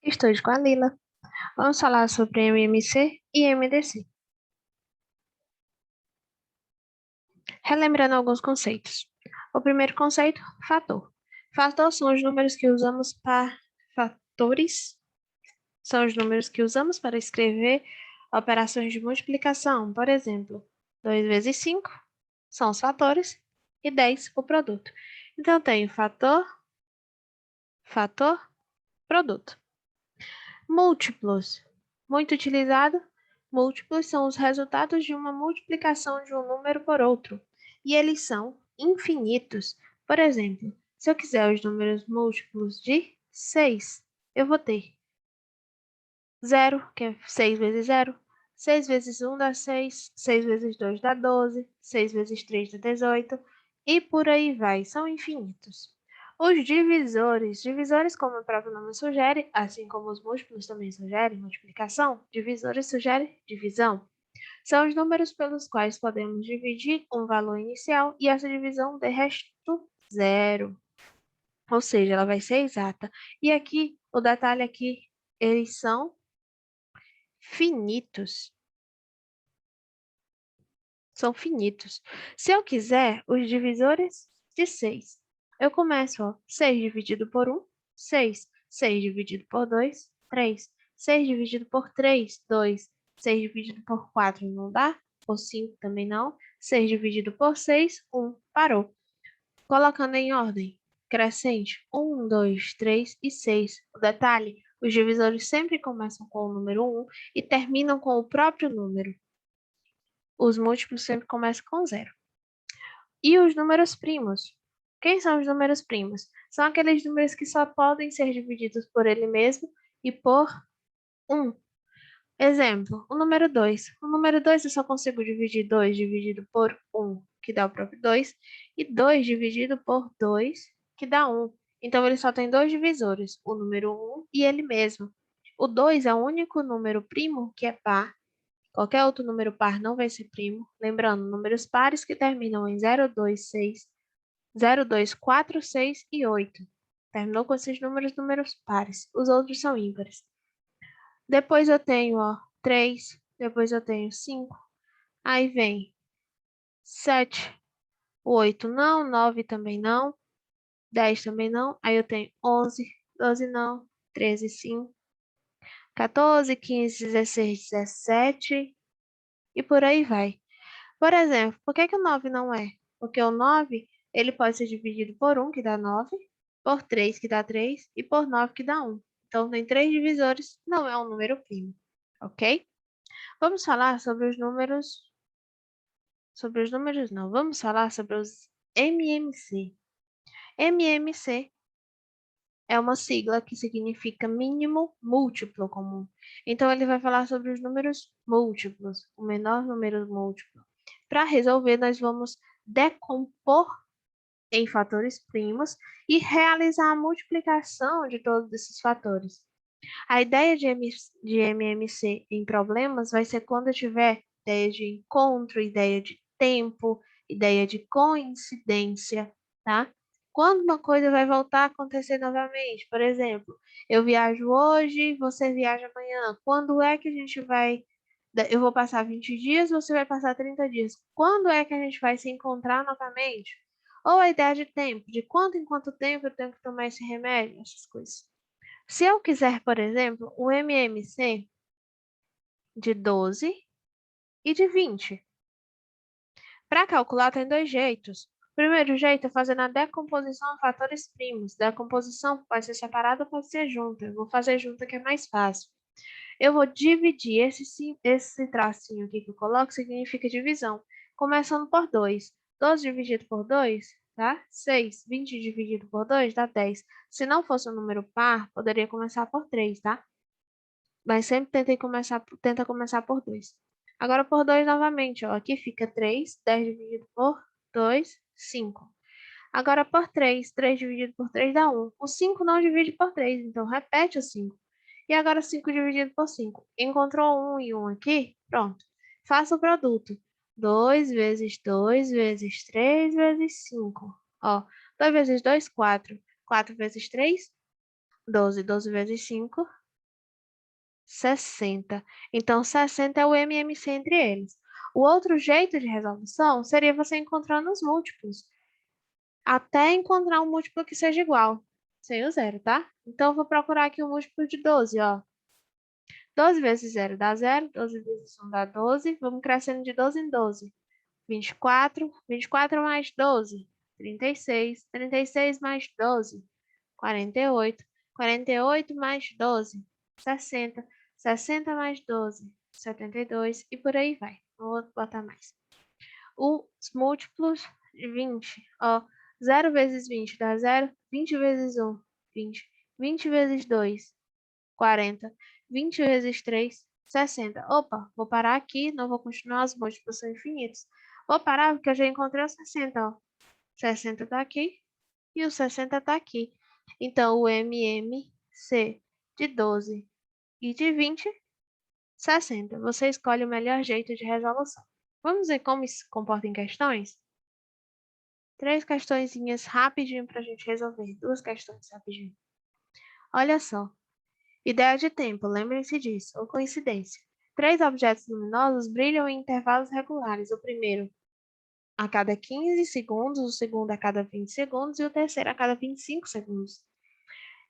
Estou com a Lila. Vamos falar sobre MMC e MDC. Relembrando alguns conceitos. O primeiro conceito, fator. Fator são os números que usamos para fatores, são os números que usamos para escrever operações de multiplicação. Por exemplo, 2 vezes 5 são os fatores e 10 o produto. Então, tenho fator, fator, produto. Múltiplos. Muito utilizado. Múltiplos são os resultados de uma multiplicação de um número por outro. E eles são infinitos. Por exemplo, se eu quiser os números múltiplos de 6, eu vou ter 0, que é 6 vezes 0. 6 vezes 1 dá 6. 6 vezes 2 dá 12. 6 vezes 3 dá 18. E por aí vai. São infinitos. Os divisores, como o próprio nome sugere, assim como os múltiplos também sugerem multiplicação, divisores sugere divisão. São os números pelos quais podemos dividir um valor inicial e essa divisão dê resto zero. Ou seja, ela vai ser exata. E aqui, o detalhe aqui, eles são finitos. São finitos. Se eu quiser os divisores de 6, eu começo, ó, 6 dividido por 1, 6. 6 dividido por 2, 3. 6 dividido por 3, 2. 6 dividido por 4 não dá, por 5 também não. 6 dividido por 6, 1. Parou. Colocando em ordem crescente, 1, 2, 3 e 6. O detalhe, os divisores sempre começam com o número 1 e terminam com o próprio número. Os múltiplos sempre começam com 0. E os números primos? Quem são os números primos? São aqueles números que só podem ser divididos por ele mesmo e por 1. Exemplo, o número 2. O número 2 eu só consigo dividir 2 dividido por 1, que dá o próprio 2, e 2 dividido por 2, que dá 1. Então, ele só tem dois divisores, o número 1 e ele mesmo. O 2 é o único número primo que é par. Qualquer outro número par não vai ser primo. Lembrando, números pares que terminam em 0, 2, 6, 0, 2, 4, 6 e 8. Terminou com esses números pares. Os outros são ímpares. Depois eu tenho, ó, 3. Depois eu tenho 5. Aí vem 7. 8 não. 9 também não. 10 também não. Aí eu tenho 11. 12 não. 13 sim. 14, 15, 16, 17. E por aí vai. Por exemplo, por que que o 9 não é? Porque o 9, ele pode ser dividido por 1, que dá 9, por 3, que dá 3, e por 9, que dá 1. Então, tem 3 divisores, não é um número primo, ok? Vamos falar sobre os números... Sobre os números, não. Vamos falar sobre os MMC. MMC é uma sigla que significa mínimo múltiplo comum. Então, ele vai falar sobre os números múltiplos, o menor número múltiplo. Para resolver, nós vamos decompor em fatores primos e realizar a multiplicação de todos esses fatores. A ideia de MMC em problemas vai ser quando eu tiver ideia de encontro, ideia de tempo, ideia de coincidência, tá? Quando uma coisa vai voltar a acontecer novamente, por exemplo, eu viajo hoje, você viaja amanhã. Quando é que a gente vai... Eu vou passar 20 dias, você vai passar 30 dias. Quando é que a gente vai se encontrar novamente? Ou a ideia de tempo, de quanto em quanto tempo eu tenho que tomar esse remédio, essas coisas. Se eu quiser, por exemplo, o MMC de 12 e de 20. Para calcular, tem dois jeitos. O primeiro jeito é fazendo a decomposição a fatores primos. Decomposição pode ser separada ou pode ser junta. Eu vou fazer junta que é mais fácil. Eu vou dividir esse tracinho aqui que eu coloco, significa divisão. Começando por 2. 12 dividido por 2 dá 6. 20 dividido por 2 dá 10. Se não fosse um número par, poderia começar por 3, tá? Mas sempre tenta começar por 2. Agora por 2 novamente, ó. Aqui fica 3. 10 dividido por 2, 5. Agora por 3. 3 dividido por 3 dá 1. O 5 não divide por 3, então repete o 5. E agora 5 dividido por 5. Encontrou 1 e 1 aqui? Pronto. Faça o produto. 2 vezes 2 vezes 3 vezes 5. Ó, 2 vezes 2, 4. 4 vezes 3, 12. 12 vezes 5, 60. Então, 60 é o MMC entre eles. O outro jeito de resolução seria você encontrando os múltiplos, até encontrar um múltiplo que seja igual, sem o zero, tá? Então, eu vou procurar aqui o múltiplo de 12, ó. 12 vezes 0 dá 0, 12 vezes 1 dá 12, vamos crescendo de 12 em 12. 24, 24 mais 12, 36, 36 mais 12, 48, 48 mais 12, 60, 60 mais 12, 72 e por aí vai. Vou botar mais. Os múltiplos de 20, ó, 0 vezes 20 dá 0, 20 vezes 1, 20, 20 vezes 2, 40, 20 vezes 3, 60. Opa, vou parar aqui, não vou continuar, os múltiplos são infinitos. Vou parar porque eu já encontrei o 60, ó. 60 tá aqui e o 60 tá aqui. Então, o MMC de 12 e de 20, 60. Você escolhe o melhor jeito de resolução. Vamos ver como isso se comporta em questões? 3 questõezinhas rapidinho para a gente resolver. 2 questões rapidinho. Olha só. Ideia de tempo, lembrem-se disso, ou coincidência. 3 objetos luminosos brilham em intervalos regulares. O primeiro a cada 15 segundos, o segundo a cada 20 segundos e o terceiro a cada 25 segundos.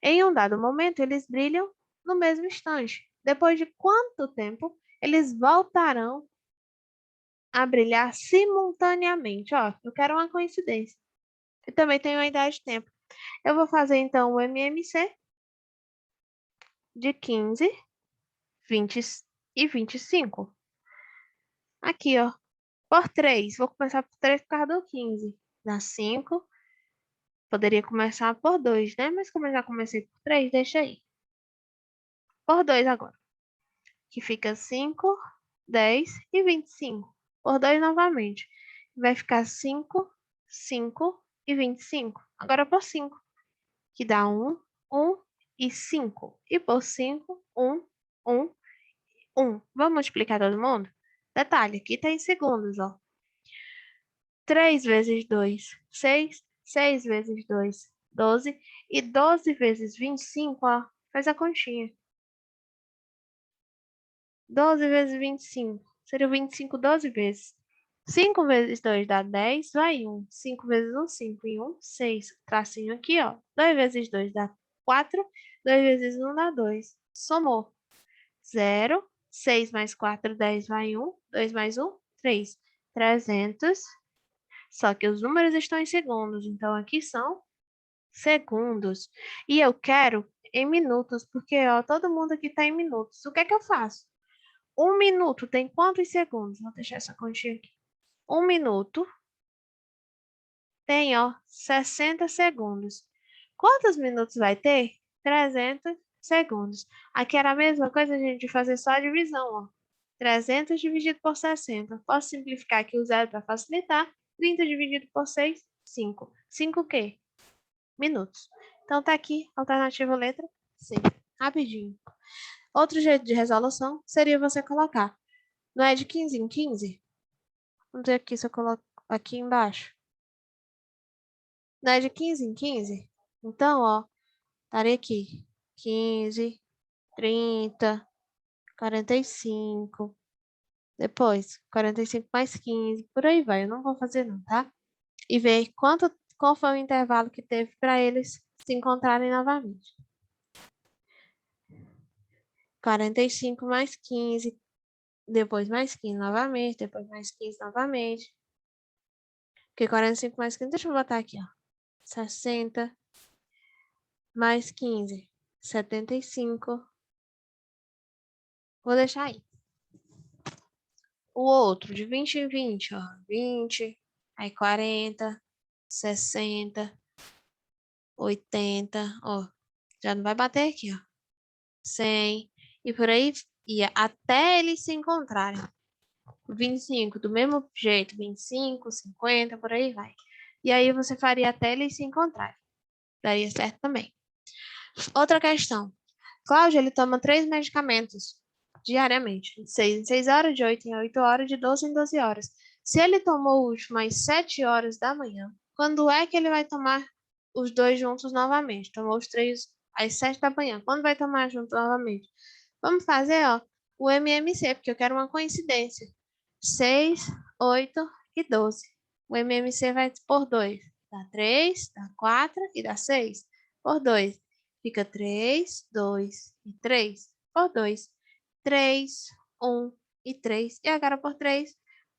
Em um dado momento, eles brilham no mesmo instante. Depois de quanto tempo eles voltarão a brilhar simultaneamente? Ó, eu quero uma coincidência. E também tenho uma ideia de tempo. Eu vou fazer então o MMC de 15, 20 e 25. Aqui, ó, por 3. Vou começar por 3 por causa do 15. Dá 5. Poderia começar por 2, né? Mas como eu já comecei por 3, deixa aí. Por 2 agora. Que fica 5, 10 e 25. Por 2 novamente. Vai ficar 5, 5 e 25. Agora por 5. Que dá 1, 1 e 5. E por 5, 1, 1, 1. Vamos multiplicar todo mundo? Detalhe, aqui tá em segundos, ó. 3 vezes 2, 6. 6 vezes 2, 12. E 12 vezes 25, ó. Faz a continha. 12 vezes 25. Seria 25 12 vezes. 5 vezes 2 dá 10, vai 1. 5 vezes 1, 5 e 1, 6. Tracinho aqui, ó. 2 vezes 2 dá 4. 2 vezes 1 dá 2. Somou. 0. 6 mais 4, 10, vai 1. 2 mais 1, 3. 300. Só que os números estão em segundos, então aqui são segundos. E eu quero em minutos, porque ó, todo mundo aqui está em minutos. O que é que eu faço? 1 minuto tem quantos segundos? Vou deixar essa continha aqui. 1 minuto tem, ó, 60 segundos. Quantos minutos vai ter? 300 segundos. Aqui era a mesma coisa a gente fazer só a divisão, ó. 300 dividido por 60. Posso simplificar aqui o zero para facilitar. 30 dividido por 6, 5. 5 o quê? Minutos. Então tá aqui, alternativa letra C. Rapidinho. Outro jeito de resolução seria você colocar. Não é de 15 em 15? Vamos ver aqui se eu coloco aqui embaixo. Não é de 15 em 15? Então, ó, estaria aqui. 15, 30, 45. Depois, 45 mais 15. Por aí vai. Eu não vou fazer não, tá? E ver qual foi o intervalo que teve para eles se encontrarem novamente. 45 mais 15. Depois mais 15 novamente. Depois mais 15 novamente. Porque 45 mais 15, deixa eu botar aqui, ó. 60 mais 15, 75. Vou deixar aí. O outro, de 20 em 20, ó. 20, aí 40, 60, 80, ó. Já não vai bater aqui, ó. 100, e por aí ia, até eles se encontrarem. 25, do mesmo jeito, 25, 50, por aí vai. E aí você faria até eles se encontrarem. Daria certo também. Outra questão. Cláudio, ele toma 3 medicamentos diariamente. De 6 em 6 horas, de 8 em 8 horas, de 12 em 12 horas. Se ele tomou o último às 7 horas da manhã, quando é que ele vai tomar os dois juntos novamente? Tomou os 3 às 7 da manhã. Quando vai tomar junto novamente? Vamos fazer, ó, o MMC, porque eu quero uma coincidência. 6, 8 e 12. O MMC vai por 2. Dá 3, dá 4 e dá 6. Por 2. Fica 3, 2 e 3. Por 2. 3, 1 e 3. E agora por 3,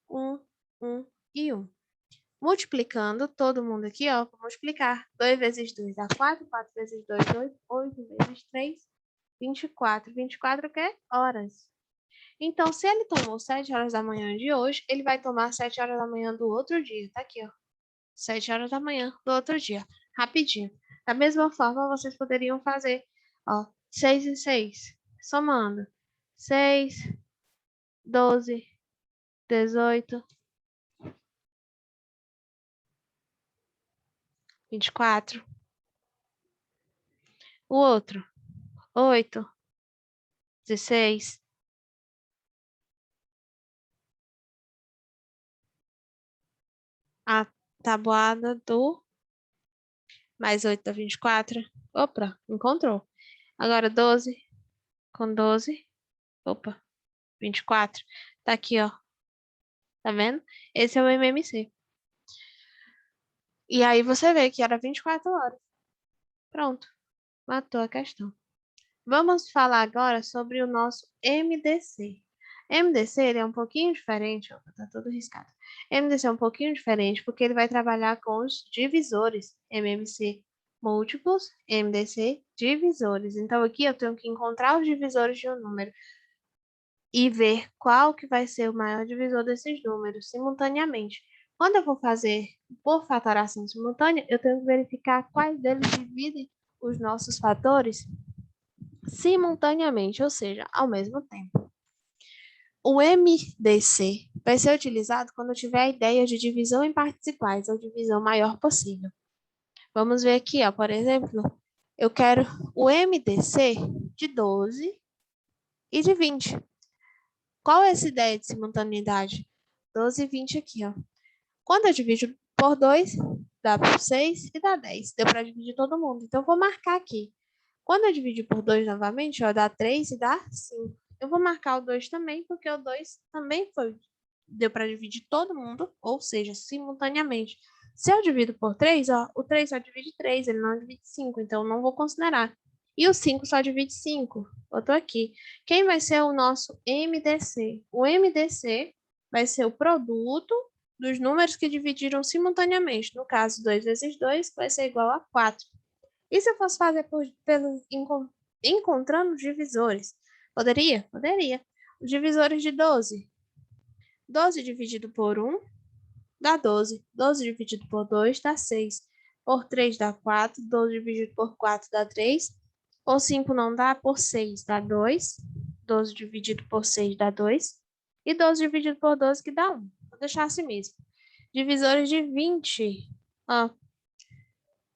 1, 1 e 1. Multiplicando todo mundo aqui, ó, vou multiplicar. 2 vezes 2 dá 4, 4 vezes 2, 8, 8 vezes 3, 24. 24 o quê? Horas. Então, se ele tomou 7 horas da manhã de hoje, ele vai tomar 7 horas da manhã do outro dia. Tá aqui, ó. 7 horas da manhã do outro dia. Rapidinho. Da mesma forma, vocês poderiam fazer, ó, 6 e 6. Somando. 6, 12, 18, 24. O outro. 8, 16. A tabuada do mais 8 dá 24. Opa, encontrou. Agora 12 com 12. Opa, 24. Tá aqui, ó. Tá vendo? Esse é o MMC. E aí você vê que era 24 horas. Pronto, matou a questão. Vamos falar agora sobre o nosso MDC. MDC ele é um pouquinho diferente, ó, tá todo riscado. MDC é um pouquinho diferente porque ele vai trabalhar com os divisores. MMC múltiplos, MDC divisores. Então aqui eu tenho que encontrar os divisores de um número e ver qual que vai ser o maior divisor desses números simultaneamente. Quando eu vou fazer por fatoração simultânea, eu tenho que verificar quais deles dividem os nossos fatores simultaneamente, ou seja, ao mesmo tempo. O MDC vai ser utilizado quando eu tiver a ideia de divisão em partes iguais, ou divisão maior possível. Vamos ver aqui, ó, por exemplo, eu quero o MDC de 12 e de 20. Qual é essa ideia de simultaneidade? 12 e 20 aqui, ó. Quando eu divido por 2, dá 6 e dá 10. Deu para dividir todo mundo. Então, eu vou marcar aqui. Quando eu dividir por 2 novamente, ó, dá 3 e dá 5. Eu vou marcar o 2 também, porque o 2 também deu para dividir todo mundo, ou seja, simultaneamente. Se eu divido por 3, ó, o 3 só divide 3, ele não divide 5, então eu não vou considerar. E o 5 só divide 5. Eu tô aqui. Quem vai ser o nosso MDC? O MDC vai ser o produto dos números que dividiram simultaneamente. No caso, 2 vezes 2 vai ser igual a 4. E se eu fosse fazer encontrando divisores? Poderia? Poderia. Os divisores de 12. 12 dividido por 1 dá 12. 12 dividido por 2 dá 6. Por 3 dá 4. 12 dividido por 4 dá 3. Por 5 não dá. Por 6 dá 2. 12 dividido por 6 dá 2. E 12 dividido por 12 que dá 1. Vou deixar assim mesmo. Divisores de 20.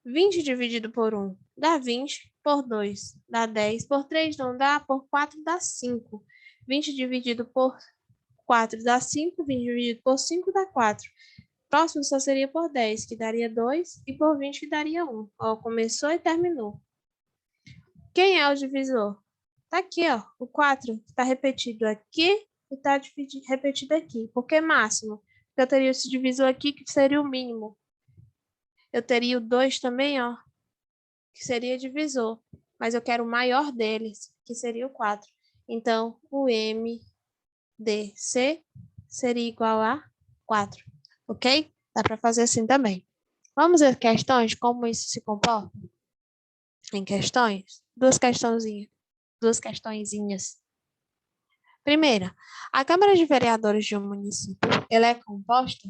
20 dividido por 1 dá 20, por 2 dá 10, por 3 não dá, por 4 dá 5. 20 dividido por 4 dá 5, 20 dividido por 5 dá 4. Próximo só seria por 10, que daria 2, e por 20, que daria 1. Ó, começou e terminou. Quem é o divisor? Tá aqui, ó, o 4 está repetido aqui e está repetido aqui. Por que máximo? Porque eu teria esse divisor aqui, que seria o mínimo. Eu teria o 2 também, ó, que seria divisor, mas eu quero o maior deles, que seria o 4. Então, o MDC seria igual a 4, ok? Dá para fazer assim também. Vamos ver questões, como isso se comporta? Em questões? Duas questõezinhas. Primeira, a Câmara de Vereadores de um município, ela é composta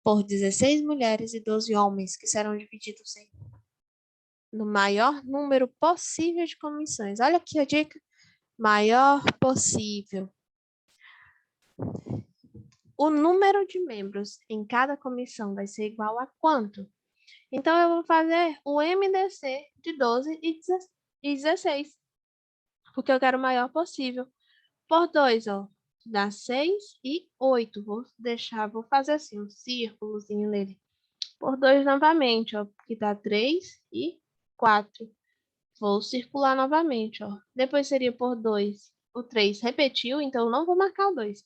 por 16 mulheres e 12 homens, que serão divididos no maior número possível de comissões. Olha aqui a dica. Maior possível. O número de membros em cada comissão vai ser igual a quanto? Então, eu vou fazer o MDC de 12 e 16, porque eu quero o maior possível. Por 2, ó, dá 6 e 8. Vou fazer assim, um círculozinho nele. Por 2 novamente, ó, que dá 3 e 4. Vou circular novamente, ó. Depois seria por 2. o 3 repetiu, então eu não vou marcar o 2.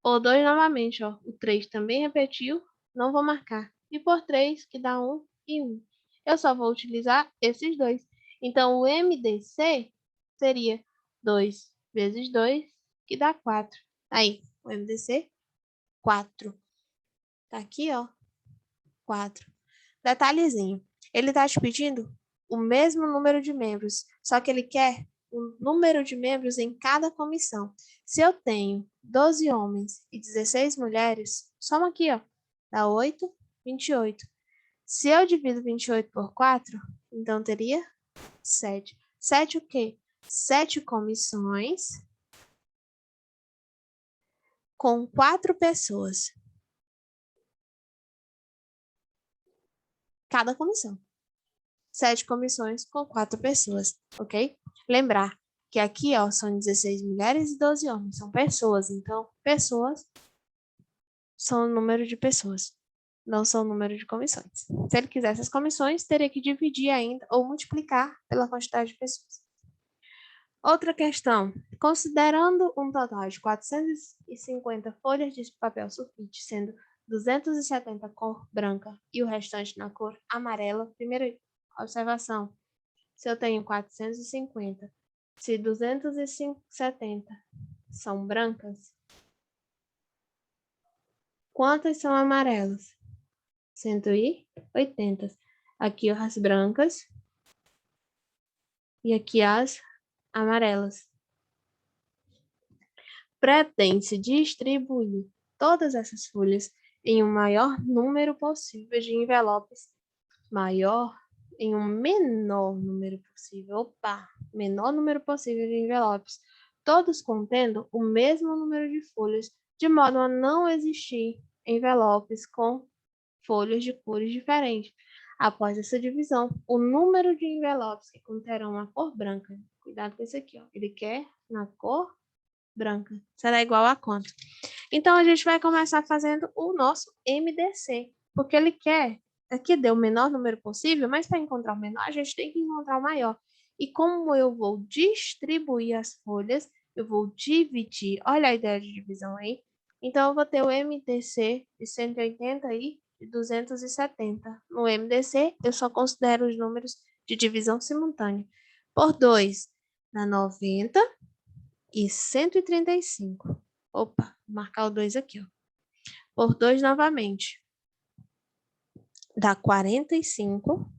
Por 2 novamente, ó, o 3 também repetiu, não vou marcar. E por 3, que dá 1 e 1. Eu só vou utilizar esses dois. Então, o MDC seria 2 vezes 2, que dá 4. Aí, o MDC, 4. Tá aqui, ó, 4. Detalhezinho. Ele tá te pedindo o mesmo número de membros, só que ele quer o número de membros em cada comissão. Se eu tenho 12 homens e 16 mulheres, soma aqui, ó, dá 8, 28. Se eu divido 28 por 4, então teria 7. 7 o quê? 7 comissões com 4 pessoas. Cada comissão. 7 comissões com 4 pessoas, ok? Lembrar que aqui, ó, são 16 mulheres e 12 homens. São pessoas, então, pessoas são o número de pessoas, não são o número de comissões. Se ele quisesse as comissões, teria que dividir ainda ou multiplicar pela quantidade de pessoas. Outra questão. Considerando um total de 450 folhas de papel sulfite, sendo 270 cor branca e o restante na cor amarela, primeira observação. Se eu tenho 450, se 270 são brancas, quantas são amarelas? 180. Aqui as brancas e aqui as amarelas. Pretende-se distribuir todas essas folhas em um maior número possível de envelopes, maior em um menor número possível. Opa! Menor número possível de envelopes, todos contendo o mesmo número de folhas, de modo a não existir envelopes com folhas de cores diferentes. Após essa divisão, o número de envelopes que conterão a cor branca, cuidado com esse aqui, ó, ele quer na cor branca, será igual a quanto? Então, a gente vai começar fazendo o nosso MDC, porque ele quer, aqui deu o menor número possível, mas para encontrar o menor, a gente tem que encontrar o maior. E como eu vou distribuir as folhas, eu vou dividir, olha a ideia de divisão aí. Então, eu vou ter o MDC de 180 e de 270. No MDC, eu só considero os números de divisão simultânea. Por 2, dá 90 e 135. Opa, vou marcar o 2 aqui, ó. Por 2 novamente. Dá 45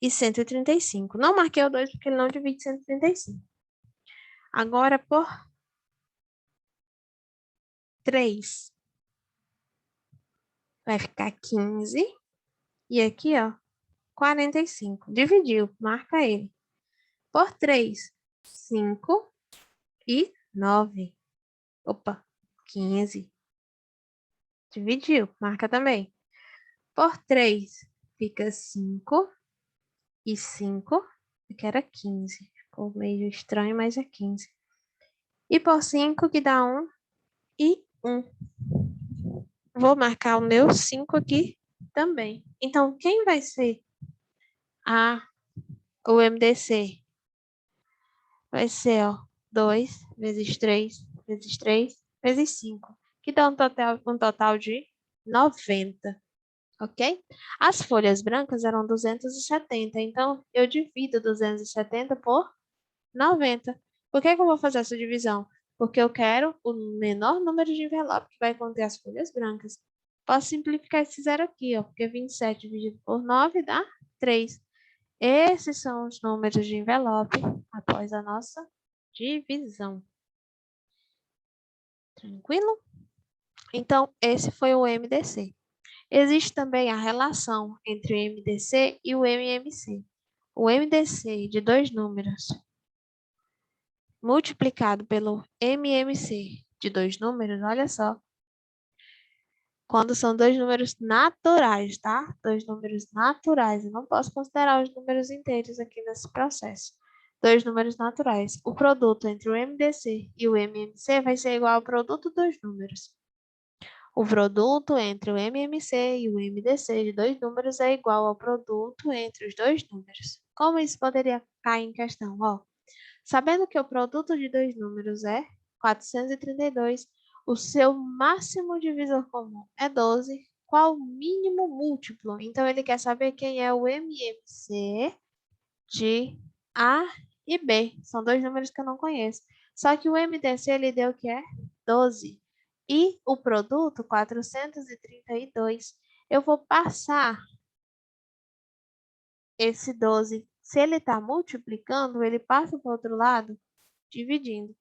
e 135. Não marquei o 2 porque ele não divide 135. Agora por 3. Vai ficar 15. E aqui, ó, 45. Dividiu, marca ele. Por 3, 5 e 9. Opa, 15. Dividiu, marca também. Por 3, fica 5 e 5, que era 15. Ficou meio estranho, mas é 15. E por 5, que dá 1 e 1. Vou marcar o meu 5 aqui também. Então, quem vai ser o MDC? Vai ser, ó, 2 vezes 3 vezes 3 vezes 5, que dá um total de 90. Ok? As folhas brancas eram 270, então eu divido 270 por 90. Por que que eu vou fazer essa divisão? Porque eu quero o menor número de envelope que vai conter as folhas brancas. Posso simplificar esse zero aqui, ó, porque 27 dividido por 9 dá 3. Esses são os números de envelope após a nossa divisão. Tranquilo? Então, esse foi o MDC. Existe também a relação entre o MDC e o MMC. O MDC de dois números multiplicado pelo MMC de dois números, olha só. Quando são dois números naturais, tá? Dois números naturais. Eu não posso considerar os números inteiros aqui nesse processo. Dois números naturais. O produto entre o MDC e o MMC vai ser igual ao produto dos números. O produto entre o MMC e o MDC de dois números é igual ao produto entre os dois números. Como isso poderia cair em questão? Ó, Sabendo que o produto de dois números é 432, o seu máximo divisor comum é 12, qual o mínimo múltiplo? Então, ele quer saber quem é o MMC de A e B. São dois números que eu não conheço. Só que o MDC ele deu o que é 12. E o produto, 432. Eu vou passar esse 12. Se ele está multiplicando, ele passa para o outro lado, dividindo.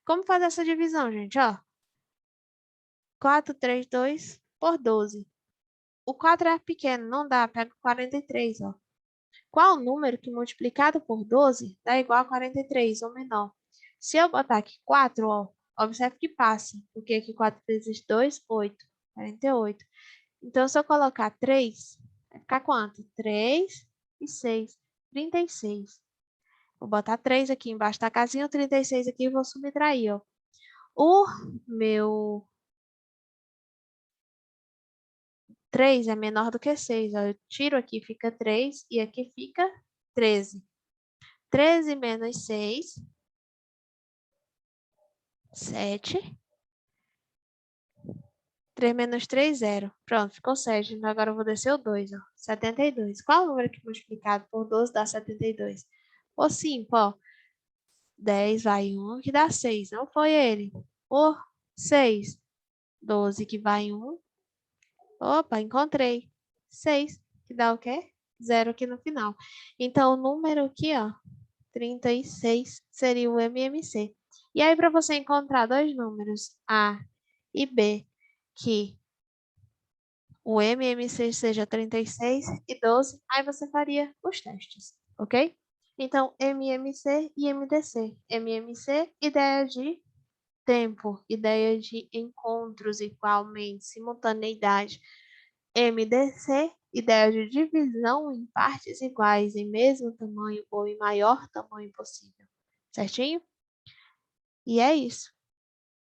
Como fazer essa divisão, gente? Ó, 432 por 12. O 4 é pequeno, não dá. Pega 43, ó. Qual o número que multiplicado por 12 dá igual a 43 ou menor? Se eu botar aqui 4, ó, observe que passa. Porque aqui 4 vezes 2, 8. 48. Então, se eu colocar 3, vai ficar quanto? 3 e 6. 36. Vou botar 3 aqui embaixo da casinha, o 36 aqui e vou subtrair, ó. O meu 3 é menor do que 6. Ó. Eu tiro aqui, fica 3 e aqui fica 13. 13 menos 6, 7. 3 menos 3, 0. Pronto, ficou 7. Então, agora eu vou descer o 2, ó. 72. Qual o número que multiplicado por 12 dá 72? Ou 5, ó. 10 vai 1, que dá 6. Não foi ele. Por 6. 12 que vai 1. Opa, encontrei. 6, que dá o quê? 0 aqui no final. Então, o número aqui, ó, 36, seria o MMC. E aí, para você encontrar dois números, A e B, que o MMC seja 36 e 12, aí você faria os testes, ok? Então, MMC e MDC. MMC, ideia de tempo, ideia de encontros igualmente, simultaneidade. MDC, ideia de divisão em partes iguais, em mesmo tamanho ou em maior tamanho possível. Certinho? E é isso.